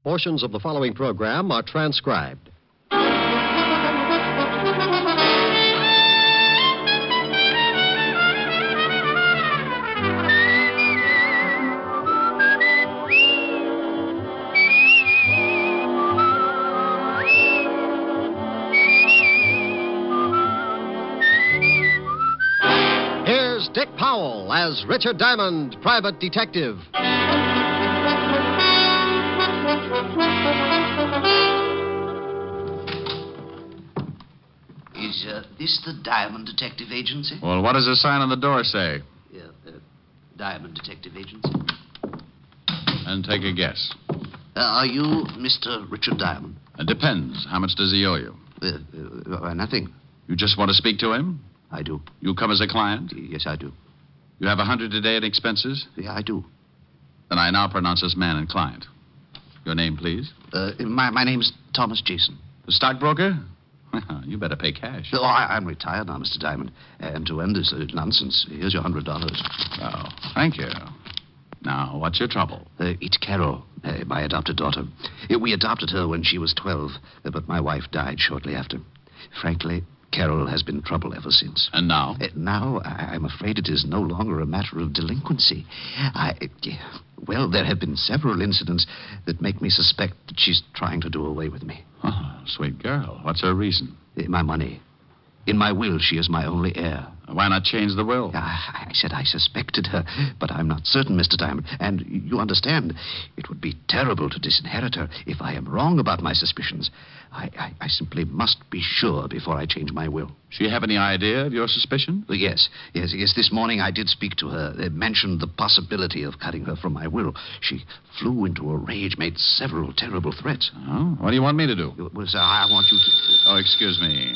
Portions of the following program are transcribed. Here's Dick Powell as Richard Diamond, private detective. Is this the Diamond Detective Agency? Well, what does the sign on the door say? Diamond Detective Agency. And take a guess. Are you Mr. Richard Diamond? It depends. How much does he owe you? Nothing. You just want to speak to him? I do. You come as a client? Yes, I do. You have 100 a day in expenses? Yeah, I do. Then I now pronounce us man and client. Your name, please? My name's Thomas Jason. The stockbroker? You better pay cash. Oh, I'm retired now, Mr. Diamond. And to end this nonsense, here's your $100. Oh, thank you. Now, what's your trouble? It's Carol, my adopted daughter. We adopted her when she was 12, but my wife died shortly after. Frankly, Carol has been trouble ever since. And now? Now, I'm afraid it is no longer a matter of delinquency. Well, there have been several incidents that make me suspect that she's trying to do away with me. Oh, sweet girl. What's her reason? My money. In my will, she is my only heir. Why not change the will? I said I suspected her, but I'm not certain, Mr. Diamond. And you understand, it would be terrible to disinherit her if I am wrong about my suspicions. I simply must be sure before I change my will. She have any idea of your suspicion? Yes. This morning I did speak to her. They mentioned the possibility of cutting her from my will. She flew into a rage, made several terrible threats. Oh, what do you want me to do? Well, sir, I want you to... Oh, excuse me.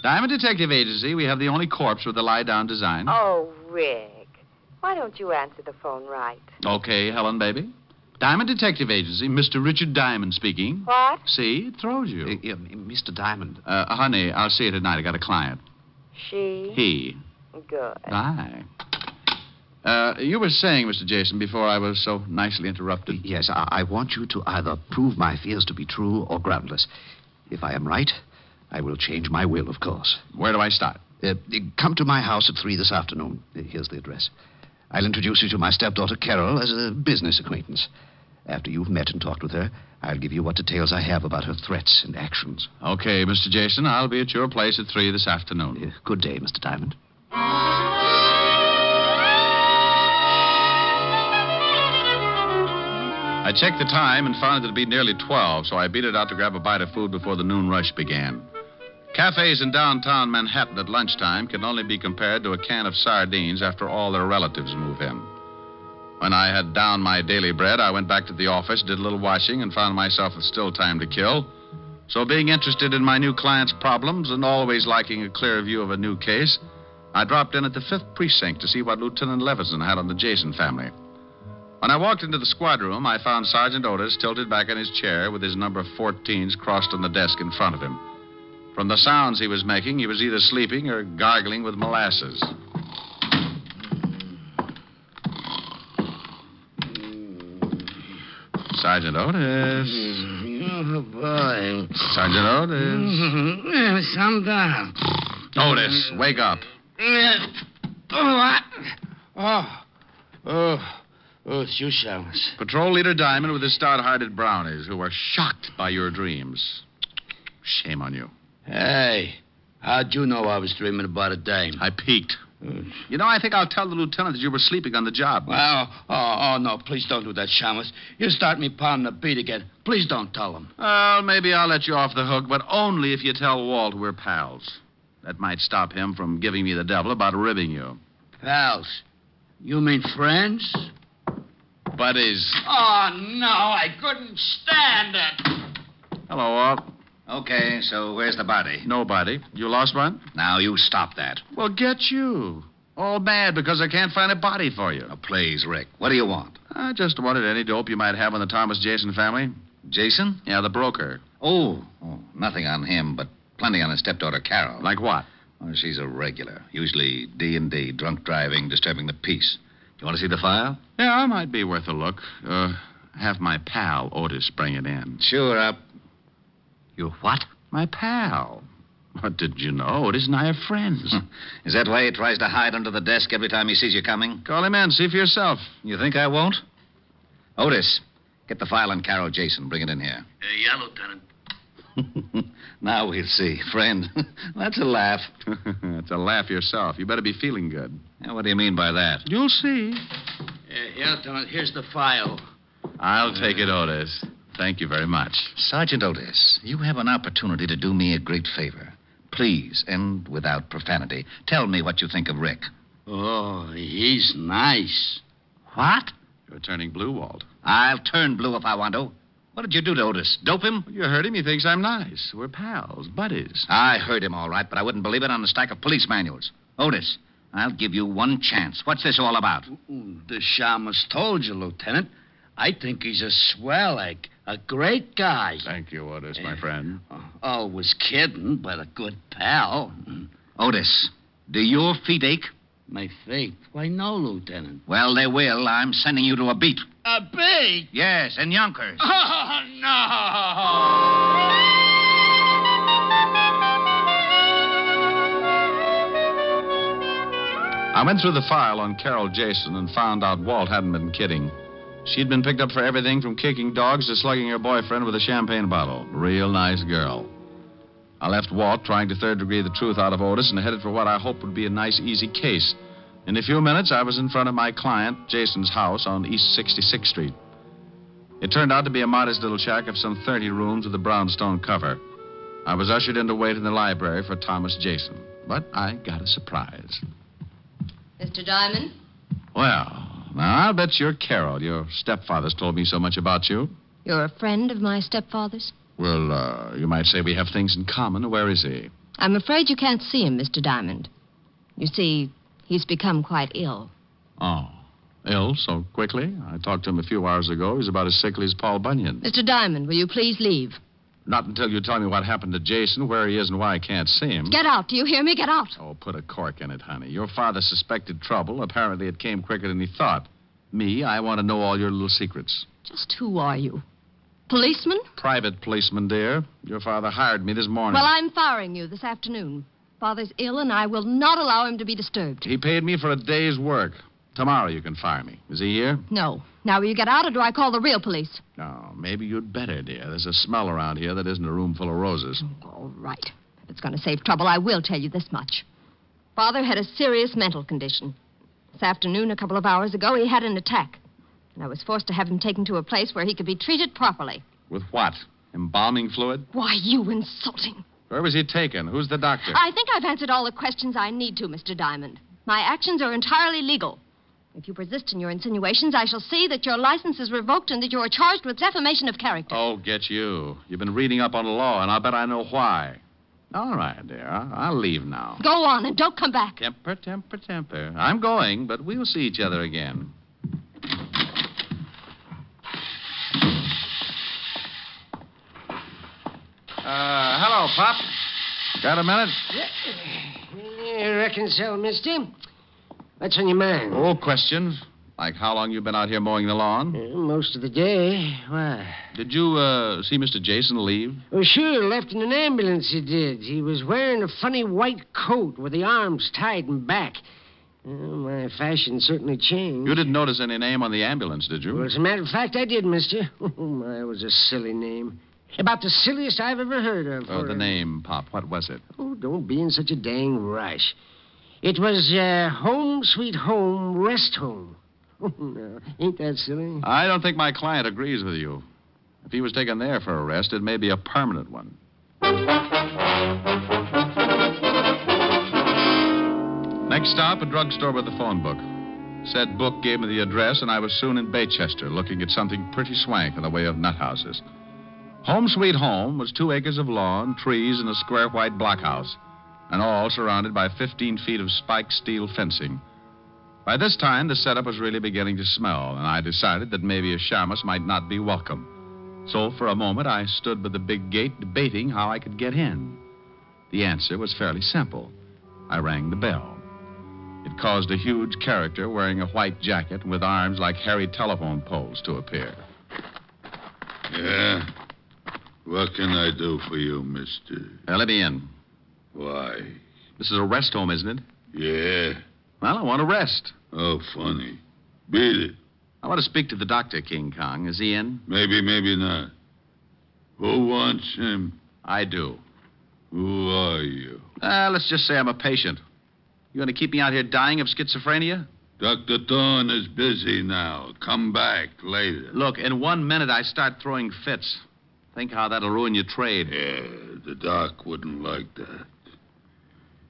Diamond Detective Agency, we have the only corpse with the lie-down design. Oh, Rick. Why don't you answer the phone right? Okay, Helen, baby. Diamond Detective Agency, Mr. Richard Diamond speaking. What? See, it throws you. Mr. Diamond. Honey, I'll see you tonight. I got a client. She? He. Good. Bye. You were saying, Mr. Jason, before I was so nicely interrupted. Yes, I want you to either prove my fears to be true or groundless. If I am right, I will change my will, of course. Where do I start? Come to my house at 3 this afternoon. Here's the address. I'll introduce you to my stepdaughter, Carol, as a business acquaintance. After you've met and talked with her, I'll give you what details I have about her threats and actions. Okay, Mr. Jason. I'll be at your place at 3 this afternoon. Good day, Mr. Diamond. I checked the time and found it to be nearly 12, so I beat it out to grab a bite of food before the noon rush began. Cafes in downtown Manhattan at lunchtime can only be compared to a can of sardines after all their relatives move in. When I had downed my daily bread, I went back to the office, did a little washing, and found myself with still time to kill. So being interested in my new client's problems and always liking a clear view of a new case, I dropped in at the 5th Precinct to see what Lieutenant Levinson had on the Jason family. When I walked into the squad room, I found Sergeant Otis tilted back in his chair with his number 14s crossed on the desk in front of him. From the sounds he was making, he was either sleeping or gargling with molasses. Sergeant Otis. Oh, boy. Sergeant Otis. Some down. Otis, wake up. What? Oh, it's you, Shamus. Patrol Leader Diamond with his stout-hearted brownies who were shocked by your dreams. Shame on you. Hey, how'd you know I was dreaming about a dame? I peeked. You know, I think I'll tell the lieutenant that you were sleeping on the job. Well, no, please don't do that, Shamus. You start me pounding the beat again. Please don't tell him. Well, maybe I'll let you off the hook, but only if you tell Walt we're pals. That might stop him from giving me the devil about ribbing you. Pals? You mean friends? Buddies. Oh, no, I couldn't stand it. Hello, Walt. Okay, so where's the body? Nobody. You lost one? Now, you stop that. Well, get you. All mad because I can't find a body for you. Now, please, Rick, what do you want? I just wanted any dope you might have on the Thomas Jason family. Jason? Yeah, the broker. Oh, nothing on him, but plenty on his stepdaughter, Carol. Like what? Oh, she's a regular. Usually D&D, drunk driving, disturbing the peace. You want to see the file? Yeah, it might be worth a look. have my pal, Otis, bring it in. Sure. You what? My pal. What, did you know? Otis and I are friends. Is that why he tries to hide under the desk every time he sees you coming? Call him in. See for yourself. You think I won't? Otis, get the file on Carol Jason. Bring it in here. Yeah, Lieutenant. Now we'll see. Friend, that's a laugh. It's a laugh yourself. You better be feeling good. What do you mean by that? You'll see. Yeah, Lieutenant, here's the file. I'll take it, Otis. Thank you very much. Sergeant Otis, you have an opportunity to do me a great favor. Please, and without profanity, tell me what you think of Rick. Oh, he's nice. What? You're turning blue, Walt. I'll turn blue if I want to. What did you do to Otis? Dope him? You heard him. He thinks I'm nice. We're pals, buddies. I heard him all right, but I wouldn't believe it on a stack of police manuals. Otis, I'll give you one chance. What's this all about? The shamus told you, Lieutenant. I think he's a swell egg. A great guy. Thank you, Otis, my friend. Always kidding, but a good pal. Otis, do your feet ache? My feet? Why, no, Lieutenant. Well, they will. I'm sending you to a beat. A beat? Yes, in Yonkers. Oh, no! I went through the file on Carol Jason and found out Walt hadn't been kidding. She'd been picked up for everything from kicking dogs to slugging her boyfriend with a champagne bottle. Real nice girl. I left Walt trying to third degree the truth out of Otis and headed for what I hoped would be a nice, easy case. In a few minutes, I was in front of my client, Jason's house on East 66th Street. It turned out to be a modest little shack of some 30 rooms with a brownstone cover. I was ushered in to wait in the library for Thomas Jason. But I got a surprise. Mr. Diamond? Well, now, I'll bet you're Carol. Your stepfather's told me so much about you. You're a friend of my stepfather's? Well, you might say we have things in common. Where is he? I'm afraid you can't see him, Mr. Diamond. You see, he's become quite ill. Oh, ill so quickly? I talked to him a few hours ago. He's about as sickly as Paul Bunyan. Mr. Diamond, will you please leave? Not until you tell me what happened to Jason, where he is, and why I can't see him. Get out. Do you hear me? Get out. Oh, put a cork in it, honey. Your father suspected trouble. Apparently it came quicker than he thought. Me, I want to know all your little secrets. Just who are you? Policeman? Private policeman, dear. Your father hired me this morning. Well, I'm firing you this afternoon. Father's ill, and I will not allow him to be disturbed. He paid me for a day's work. Tomorrow you can fire me. Is he here? No. Now, will you get out, or do I call the real police? No, maybe you'd better, dear. There's a smell around here that isn't a room full of roses. All right. If it's going to save trouble, I will tell you this much. Father had a serious mental condition. This afternoon, a couple of hours ago, he had an attack. And I was forced to have him taken to a place where he could be treated properly. With what? Embalming fluid? Why, you insulting. Where was he taken? Who's the doctor? I think I've answered all the questions I need to, Mr. Diamond. My actions are entirely legal. If you persist in your insinuations, I shall see that your license is revoked and that you are charged with defamation of character. Oh, get you. You've been reading up on the law, and I'll bet I know why. All right, dear. I'll leave now. Go on and don't come back. Temper, temper, temper. I'm going, but we'll see each other again. Hello, Pop. Got a minute? I reckon so, mister. What's on your mind? Oh, questions. Like how long you been out here mowing the lawn? Most of the day. Why? Did you, see Mr. Jason leave? Oh, sure. Left in an ambulance, he did. He was wearing a funny white coat with the arms tied in back. My fashion certainly changed. You didn't notice any name on the ambulance, did you? Well, as a matter of fact, I did, mister. Oh, my, it was a silly name. About the silliest I've ever heard of. Oh, the name, Pop. What was it? Oh, don't be in such a dang rush. It was Home Sweet Home Rest Home. Oh, no. Ain't that silly? I don't think my client agrees with you. If he was taken there for a rest, it may be a permanent one. Next stop, a drugstore with a phone book. Said book gave me the address, and I was soon in Baychester, looking at something pretty swank in the way of nut houses. Home Sweet Home was 2 acres of lawn, trees, and a square white blockhouse, and all surrounded by 15 feet of spiked steel fencing. By this time, the setup was really beginning to smell, and I decided that maybe a shamus might not be welcome. So for a moment, I stood by the big gate debating how I could get in. The answer was fairly simple. I rang the bell. It caused a huge character wearing a white jacket and with arms like hairy telephone poles to appear. Yeah? What can I do for you, mister? Let me in. Why? This is a rest home, isn't it? Yeah. Well, I want to rest. Oh, funny. Beat it. I want to speak to the doctor, King Kong. Is he in? Maybe, maybe not. Who wants him? I do. Who are you? Let's just say I'm a patient. You going to keep me out here dying of schizophrenia? Dr. Thorne is busy now. Come back later. Look, in 1 minute I start throwing fits. Think how that'll ruin your trade. Yeah, the doc wouldn't like that.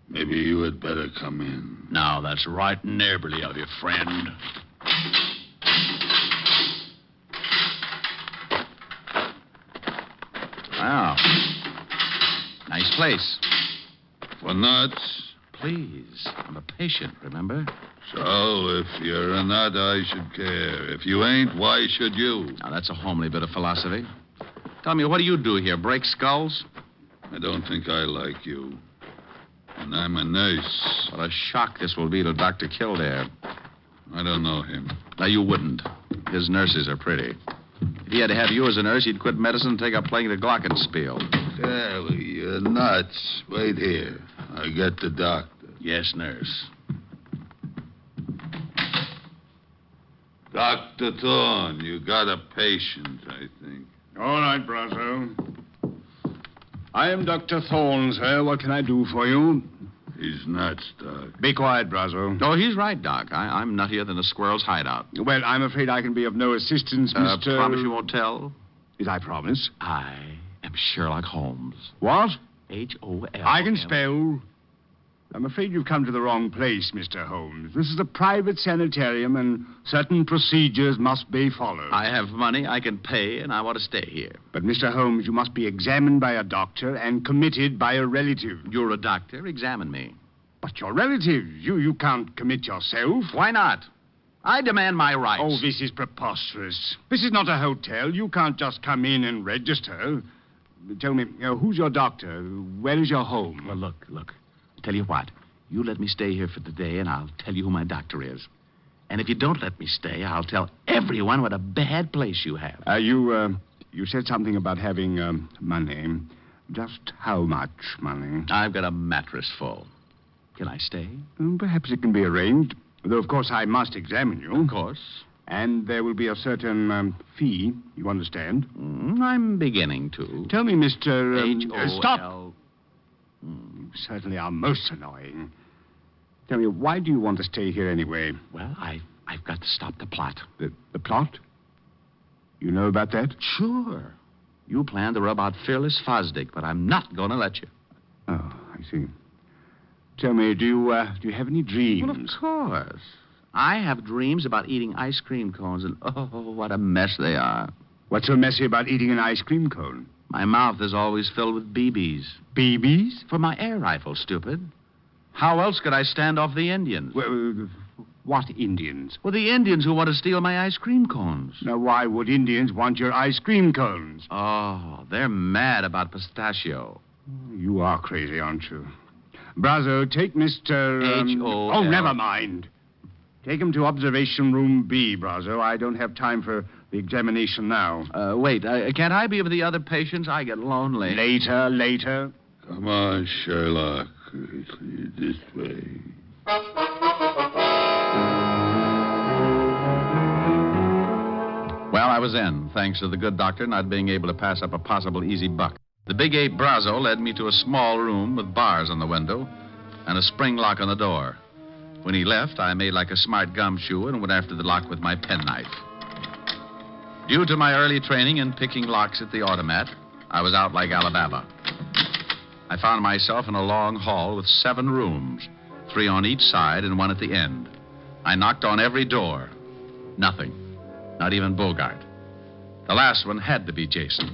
Maybe you had better come in. Now, that's right neighborly of you, friend. Wow. Nice place. For nuts? Please, I'm a patient, remember? So, if you're a nut, I should care. If you ain't, why should you? Now, that's a homely bit of philosophy. Tell me, what do you do here? Break skulls? I don't think I like you. And I'm a nurse. What a shock this will be to Dr. Kildare. I don't know him. Now, you wouldn't. His nurses are pretty. If he had to have you as a nurse, he'd quit medicine and take up playing the glockenspiel. Sally, you're nuts. Wait here. I get the doctor. Yes, nurse. Dr. Thorne, you got a patient, I think. All right, Brazo. I am Dr. Thorne, sir. What can I do for you? He's nuts, Doc. Be quiet, Brazo. Oh, he's right, Doc. I'm nuttier than a squirrel's hideout. Well, I'm afraid I can be of no assistance, Mr. Promise you won't tell? Is I promise? I am Sherlock Holmes. What? H-O-L. I can spell. I'm afraid you've come to the wrong place, Mr. Holmes. This is a private sanitarium, and certain procedures must be followed. I have money, I can pay, and I want to stay here. But, Mr. Holmes, you must be examined by a doctor and committed by a relative. You're a doctor. Examine me. But your relative, you can't commit yourself. Why not? I demand my rights. Oh, this is preposterous. This is not a hotel. You can't just come in and register. Tell me, who's your doctor? Where is your home? Well, look. Tell you what. You let me stay here for the day, and I'll tell you who my doctor is. And if you don't let me stay, I'll tell everyone what a bad place you have. You said something about having money. Just how much money? I've got a mattress full. Can I stay? Perhaps it can be arranged. Though, of course, I must examine you. Of course. And there will be a certain fee, you understand? I'm beginning to. Tell me, Mr. H-O-L... Stop! You certainly are most annoying. Tell me, why do you want to stay here anyway? Well, I've got to stop the plot. The plot? You know about that? Sure. You planned to rub out Fearless Fosdick, but I'm not going to let you. Oh, I see. Tell me, do you have any dreams? Well, of course. I have dreams about eating ice cream cones, and oh, what a mess they are. What's so messy about eating an ice cream cone? My mouth is always filled with BBs. BBs? For my air rifle, stupid. How else could I stand off the Indians? Well, what Indians? Well, the Indians who want to steal my ice cream cones. Now, why would Indians want your ice cream cones? Oh, they're mad about pistachio. You are crazy, aren't you? Brazo, take Mr. H-O-L. Oh, never mind. Take him to observation room B, Brazo. I don't have time for the examination now. Wait, can't I be with the other patients? I get lonely. Later. Come on, Sherlock. This way. Well, I was in, thanks to the good doctor not being able to pass up a possible easy buck. The big ape Brazo led me to a small room with bars on the window and a spring lock on the door. When he left, I made like a smart gumshoe and went after the lock with my penknife. Due to my early training in picking locks at the automat, I was out like Alabama. I found myself in a long hall with 7 rooms, 3 on each side and 1 at the end. I knocked on every door. Nothing. Not even Bogart. The last one had to be Jason.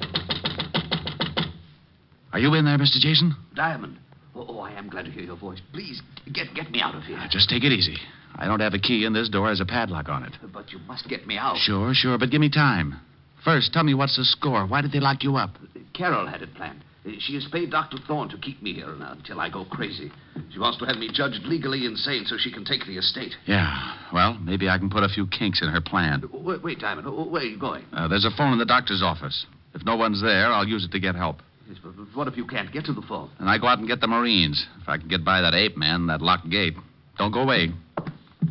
Are you in there, Mr. Jason? Diamond. Oh, I am glad to hear your voice. Please, get me out of here. Just take it easy. I don't have a key, and this door has a padlock on it. But you must get me out. Sure, but give me time. First, tell me what's the score. Why did they lock you up? Carol had it planned. She has paid Dr. Thorne to keep me here until I go crazy. She wants to have me judged legally insane so she can take the estate. Yeah, well, maybe I can put a few kinks in her plan. Wait, Diamond. Where are you going? There's a phone in the doctor's office. If no one's there, I'll use it to get help. Yes, but what if you can't get to the phone? And I go out and get the Marines. If I can get by that ape man, that locked gate. Don't go away.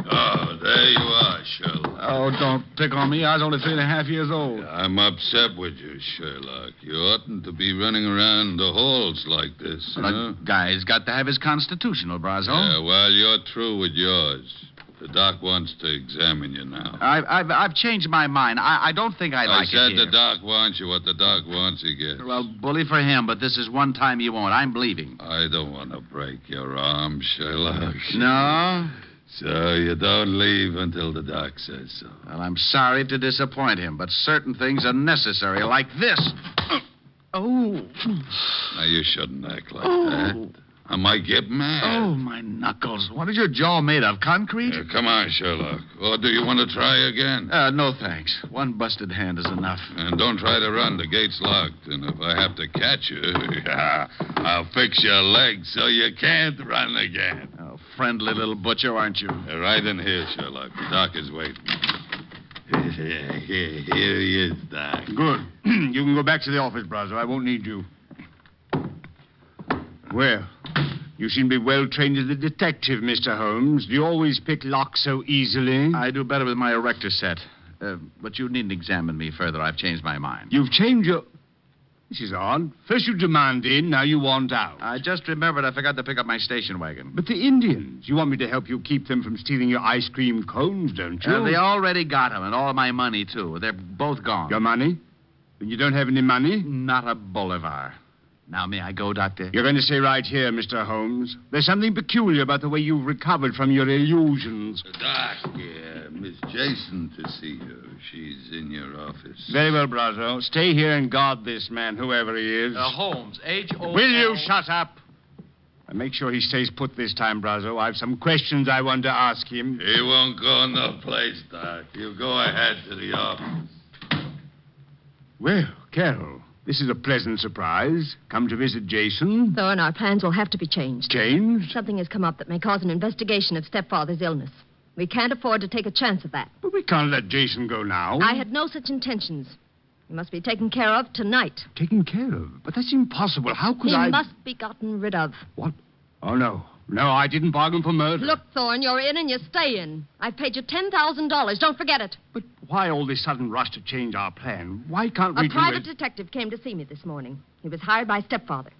Oh, there you are, Sherlock. Oh, don't pick on me. I was only 3.5 years old. I'm upset with you, Sherlock. You oughtn't to be running around the halls like this. A guy's got to have his constitutional, Brazo. Yeah, well, you're through with yours. The doc wants to examine you now. I've changed my mind. I don't think I like it I said here. the doc wants you. What the doc wants, he gets. Well, bully for him, but this is one time he won't. I'm leaving. I don't want to break your arm, Sherlock. No? So you don't leave until the doc says so. Well, I'm sorry to disappoint him, but certain things are necessary, like this. Oh. Now, you shouldn't act like that. I might get mad. Oh, my knuckles. What is your jaw made of? Concrete? Come on, Sherlock. Or do you want to try again? No, thanks. One busted hand is enough. And don't try to run. The gate's locked. And if I have to catch you, I'll fix your legs so you can't run again. Oh, friendly little butcher, aren't you? Right in here, Sherlock. The doc is waiting. Here he is, Doc. Good. You can go back to the office, Brazo. I won't need you. Well, you seem to be well trained as a detective, Mr. Holmes. Do you always pick locks so easily? I do better with my erector set. But you needn't examine me further. I've changed my mind. You've changed your... This is odd. First you demand in, now you want out. I just remembered I forgot to pick up my station wagon. But the Indians, you want me to help you keep them from stealing your ice cream cones, don't you? They already got them, and all my money, too. They're both gone. Your money? Then you don't have any money? Not a bolivar. Now, may I go, Doctor? You're going to stay right here, Mr. Holmes. There's something peculiar about the way you've recovered from your illusions. Doc, Miss Jason to see you. She's in your office. Very well, Brazo. Stay here and guard this man, whoever he is. Holmes, H-O... Will you shut up? And make sure he stays put this time, Brazo. I have some questions I want to ask him. He won't go no place, Doc. You go ahead to the office. Well, Carol, this is a pleasant surprise. Come to visit Jason. Thorne, our plans will have to be changed. Changed? Something has come up that may cause an investigation of stepfather's illness. We can't afford to take a chance of that. But we can't let Jason go now. I had no such intentions. He must be taken care of tonight. Taken care of? But that's impossible. How could He I... must be gotten rid of. What? Oh, no. No, I didn't bargain for murder. Look, Thorne, you're in and you stay in. I've paid you $10,000. Don't forget it. But why all this sudden rush to change our plan? Why can't we A do private it? detective came to see me this morning. He was hired by stepfather.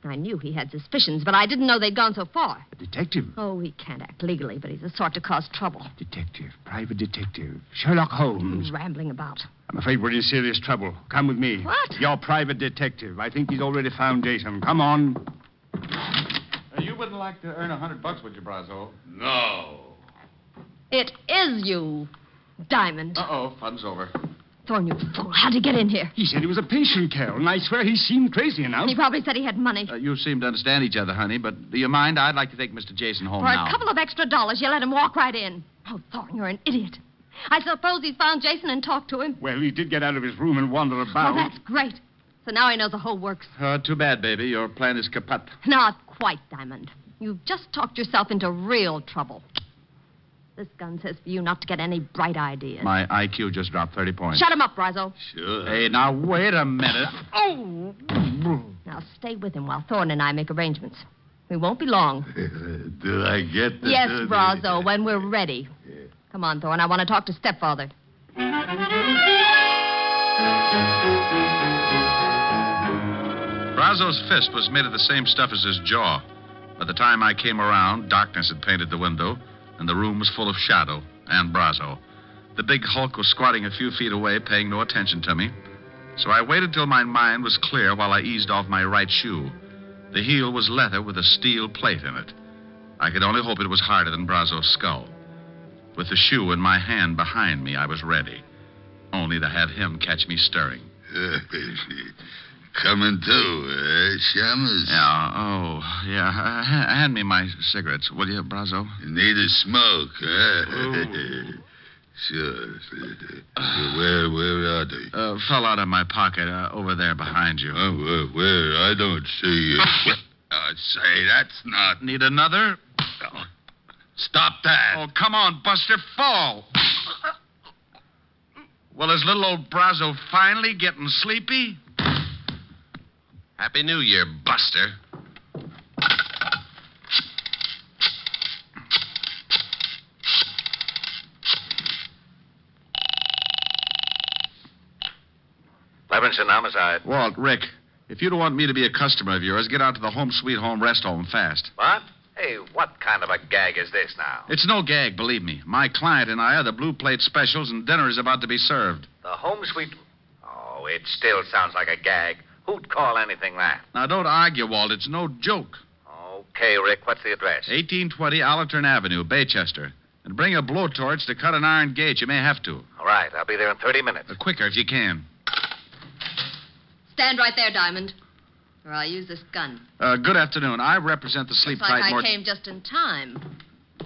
I knew he had suspicions, but I didn't know they'd gone so far. A detective? Oh, he can't act legally, but he's the sort to cause trouble. Detective. Private detective. Sherlock Holmes. He's rambling about. I'm afraid we're in serious trouble. Come with me. What? Your private detective. I think he's already found Jason. Come on. You wouldn't like to earn $100, would you, Brazo? No. It is you, Diamond. Uh-oh, fun's over. Thorne, you fool. How'd you get in here? He said he was a patient, Carol, and I swear he seemed crazy enough. He probably said he had money. You seem to understand each other, honey, but do you mind? I'd like to take Mr. Jason home For now. a couple of extra dollars, you let him walk right in. Oh, Thorne, you're an idiot. I suppose he's found Jason and talked to him. Well, he did get out of his room and wander about. Well, that's great. So now he knows the whole works. Too bad, baby. Your plan is kaput. Not quite, Diamond. You've just talked yourself into real trouble. This gun says for you not to get any bright ideas. My IQ just dropped 30 points. Shut him up, Brazo. Sure. Hey, now, wait a minute. Oh! Now, stay with him while Thorne and I make arrangements. We won't be long. Do I get the... Yes, Brazo, when we're ready. Come on, Thorne. I want to talk to stepfather. Brazo's fist was made of the same stuff as his jaw. By the time I came around, darkness had painted the window, and the room was full of shadow and Brazo. The big hulk was squatting a few feet away, paying no attention to me. So I waited till my mind was clear while I eased off my right shoe. The heel was leather with a steel plate in it. I could only hope it was harder than Brazo's skull. With the shoe in my hand behind me, I was ready. Only to have him catch me stirring. Coming to, Shamus? Yeah. Hand me my cigarettes, will you, Brazo? You need a smoke, huh? Sure. Where are they? Fell out of my pocket over there behind you. Where? I don't see it. Say, that's not... Need another? Stop that. Oh, come on, Buster, fall. Well, is little old Brazo finally getting sleepy? Happy New Year, Buster. Levinson, homicide. Walt, Rick, if you don't want me to be a customer of yours, get out to the Home Sweet Home Rest Home fast. What? Hey, what kind of a gag is this now? It's no gag, believe me. My client and I are the blue plate specials, and dinner is about to be served. The home suite... Oh, it still sounds like a gag. Who'd call anything that? Now, don't argue, Walt. It's no joke. Okay, Rick, what's the address? 1820 Allerton Avenue, Baychester. And bring a blowtorch to cut an iron gate. You may have to. All right, I'll be there in 30 minutes. Quicker if you can. Stand right there, Diamond, or I'll use this gun. Good afternoon. I represent the Sleep Looks like Tight I came just in time.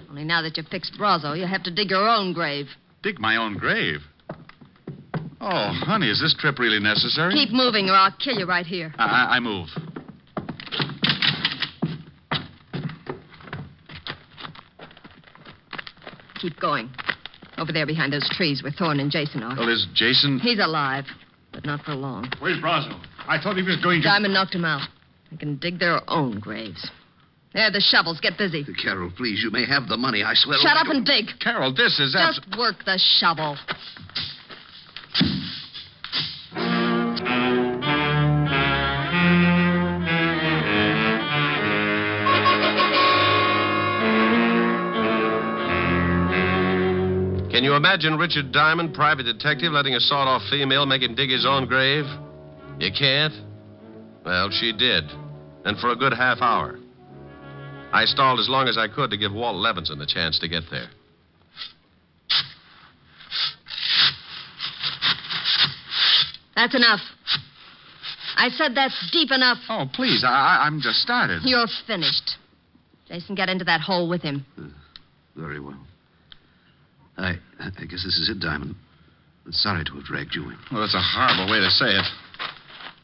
Only now that you've fixed Brazo, you have to dig your own grave. Dig my own grave? Oh, honey, is this trip really necessary? Keep moving, or I'll kill you right here. I move. Keep going. Over there behind those trees where Thorne and Jason are. Well, is Jason... He's alive, but not for long. Where's Brazo? I thought he was going to... Diamond knocked him out. They can dig their own graves. There, the shovels. Get busy. Carol, please, you may have the money. I swear... Shut up and dig. Carol, this is... Just work the shovel. Can you imagine Richard Diamond, private detective, letting a sawed-off female make him dig his own grave? You can't? Well, she did. And for a good half hour. I stalled as long as I could to give Walt Levinson a chance to get there. That's enough. I said that's deep enough. Oh, please, I'm just started. You're finished. Jason, get into that hole with him. Very well. I guess this is it, Diamond. Sorry to have dragged you in. Well, that's a horrible way to say it.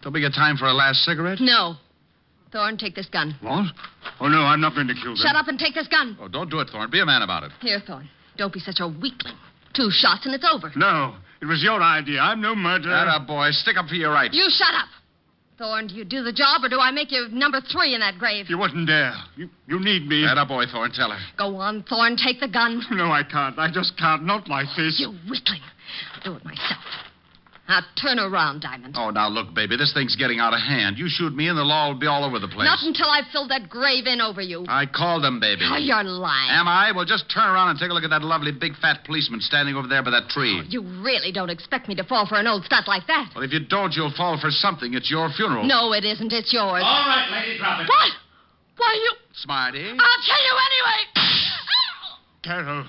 Don't we get time for a last cigarette? No. Thorne, take this gun. What? Oh, no, I'm not going to kill them. Shut up and take this gun. Oh, don't do it, Thorne. Be a man about it. Here, Thorne. Don't be such a weakling. 2 shots and it's over. No, it was your idea. I'm no murderer. Atta boy, stick up for your rights. You shut up. Thorne, do you do the job or do I make you number 3 in that grave? You wasn't there. You need me. Atta boy, Thorne, tell her. Go on, Thorne, take the gun. No, I can't. I just can't. Not like this. You weakling. I'll do it myself. Now turn around, Diamond. Oh, now look, baby, this thing's getting out of hand. You shoot me and the law will be all over the place. Not until I've filled that grave in over you. I called him, baby. Oh, you're lying. Am I? Well, just turn around and take a look at that lovely big fat policeman standing over there by that tree. Oh, you really don't expect me to fall for an old stud like that. Well, if you don't, you'll fall for something. It's your funeral. No, it isn't. It's yours. All right, lady, drop it. What? Why, you... Smarty. I'll kill you anyway. Carol.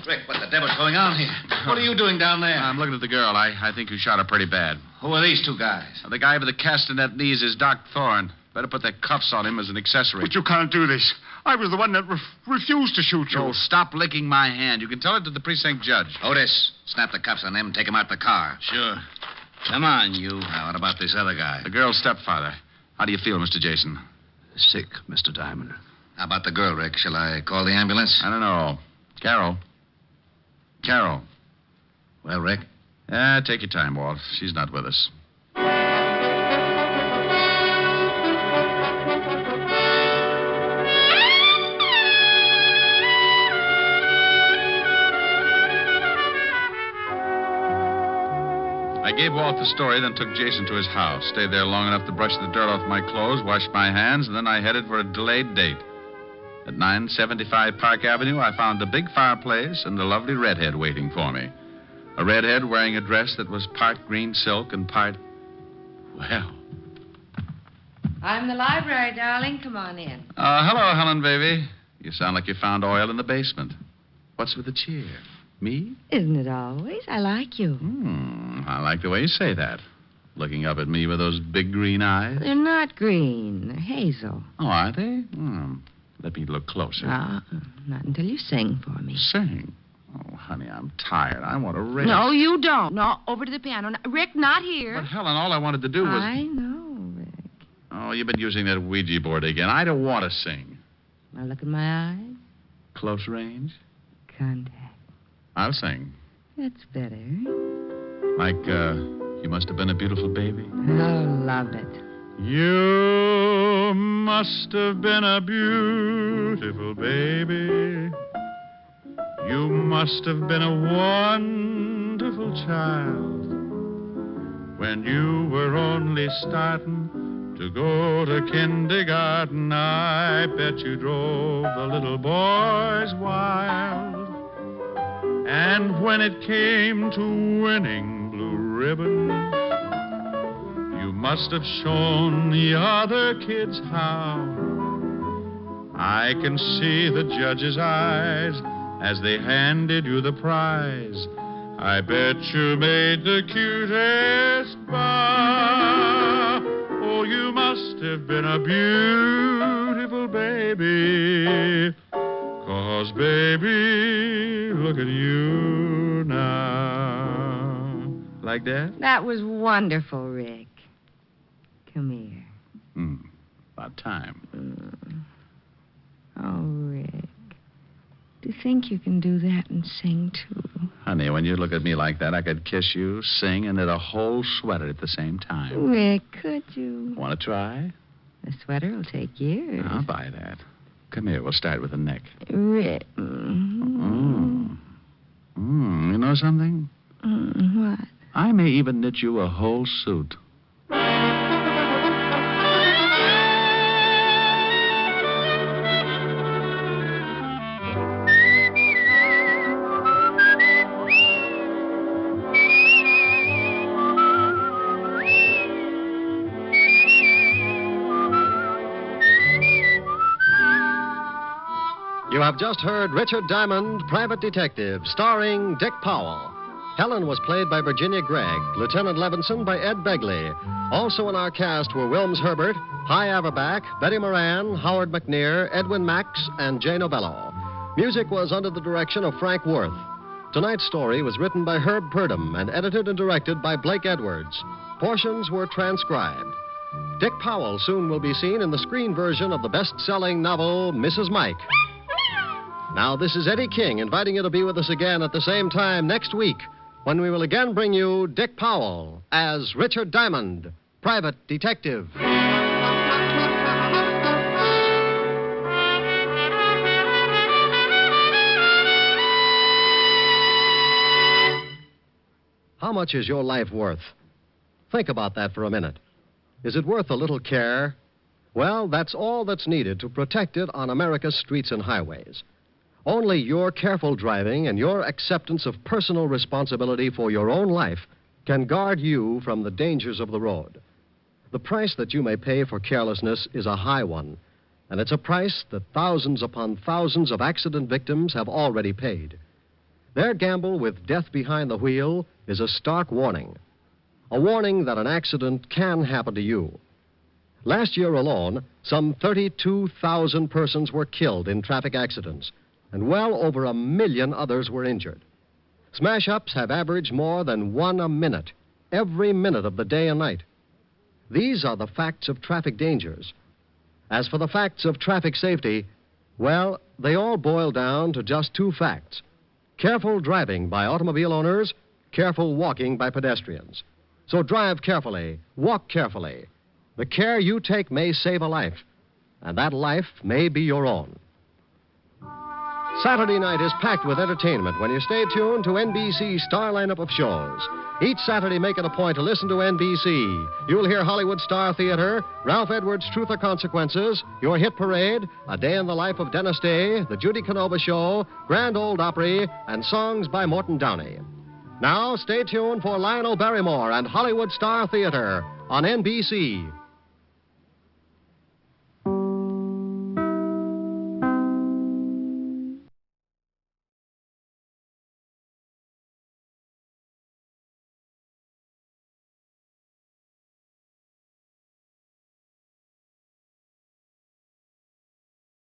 Rick, what the devil's going on here? What are you doing down there? I'm looking at the girl. I think you shot her pretty bad. Who are these 2 guys? The guy with the castanet knees is Doc Thorne. Better put the cuffs on him as an accessory. But you can't do this. I was the one that refused to shoot you. Oh, stop licking my hand. You can tell it to the precinct judge. Otis, snap the cuffs on them and take them out the car. Sure. Come on, you. Now, what about this other guy? The girl's stepfather. How do you feel, Mr. Jason? Sick, Mr. Diamond. How about the girl, Rick? Shall I call the ambulance? I don't know. Carol. Well, Rick? Take your time, Walt. She's not with us. I gave Walt the story, then took Jason to his house. Stayed there long enough to brush the dirt off my clothes, wash my hands, and then I headed for a delayed date. At 975 Park Avenue, I found a big fireplace and a lovely redhead waiting for me. A redhead wearing a dress that was part green silk and part... Well... I'm the library, darling. Come on in. Hello, Helen, baby. You sound like you found oil in the basement. What's with the cheer? Me? Isn't it always? I like you. I like the way you say that. Looking up at me with those big green eyes. They're not green. They're hazel. Oh, are they? Let me look closer. Not until you sing for me. Sing? Oh, honey, I'm tired. I want to rest. No, you don't. No, over to the piano. Now, Rick, not here. But, Helen, all I wanted to do was... I know, Rick. Oh, you've been using that Ouija board again. I don't want to sing. Now look in my eyes. Close range? Contact. I'll sing. That's better. Like, you must have been a beautiful baby. Oh, love it. You must have been a beautiful baby. You must have been a wonderful child when you were only starting to go to kindergarten. I bet you drove the little boys wild. And when it came to winning blue ribbons, you must have shown the other kids how. I can see the judge's eyes as they handed you the prize. I bet you made the cutest bow. Oh, you must have been a beautiful baby. 'Cause, baby, look at you now. Like that? That was wonderful, Rick. Come here. About time. Oh, Rick. Do you think you can do that and sing, too? Honey, when you look at me like that, I could kiss you, sing, and knit a whole sweater at the same time. Rick, could you? Want to try? The sweater will take years. I'll buy that. Come here, we'll start with the neck. Rick. You know something? What? I may even knit you a whole suit. You have just heard Richard Diamond, Private Detective, starring Dick Powell. Helen was played by Virginia Gregg, Lieutenant Levinson by Ed Begley. Also in our cast were Wilms Herbert, Hy Averback, Betty Moran, Howard McNear, Edwin Max, and Jay Novello. Music was under the direction of Frank Worth. Tonight's story was written by Herb Purdom and edited and directed by Blake Edwards. Portions were transcribed. Dick Powell soon will be seen in the screen version of the best-selling novel, Mrs. Mike. Now, this is Eddie King inviting you to be with us again at the same time next week when we will again bring you Dick Powell as Richard Diamond, Private Detective. How much is your life worth? Think about that for a minute. Is it worth a little care? Well, that's all that's needed to protect it on America's streets and highways. Only your careful driving and your acceptance of personal responsibility for your own life can guard you from the dangers of the road. The price that you may pay for carelessness is a high one, and it's a price that thousands upon thousands of accident victims have already paid. Their gamble with death behind the wheel is a stark warning, a warning that an accident can happen to you. Last year alone, some 32,000 persons were killed in traffic accidents, and well over 1 million others were injured. Smash-ups have averaged more than 1 a minute, every minute of the day and night. These are the facts of traffic dangers. As for the facts of traffic safety, well, they all boil down to just 2 facts. Careful driving by automobile owners, careful walking by pedestrians. So drive carefully, walk carefully. The care you take may save a life, and that life may be your own. Saturday night is packed with entertainment when you stay tuned to NBC's star lineup of shows. Each Saturday, make it a point to listen to NBC. You'll hear Hollywood Star Theater, Ralph Edwards' Truth or Consequences, Your Hit Parade, A Day in the Life of Dennis Day, The Judy Canova Show, Grand Ole Opry, and songs by Morton Downey. Now, stay tuned for Lionel Barrymore and Hollywood Star Theater on NBC.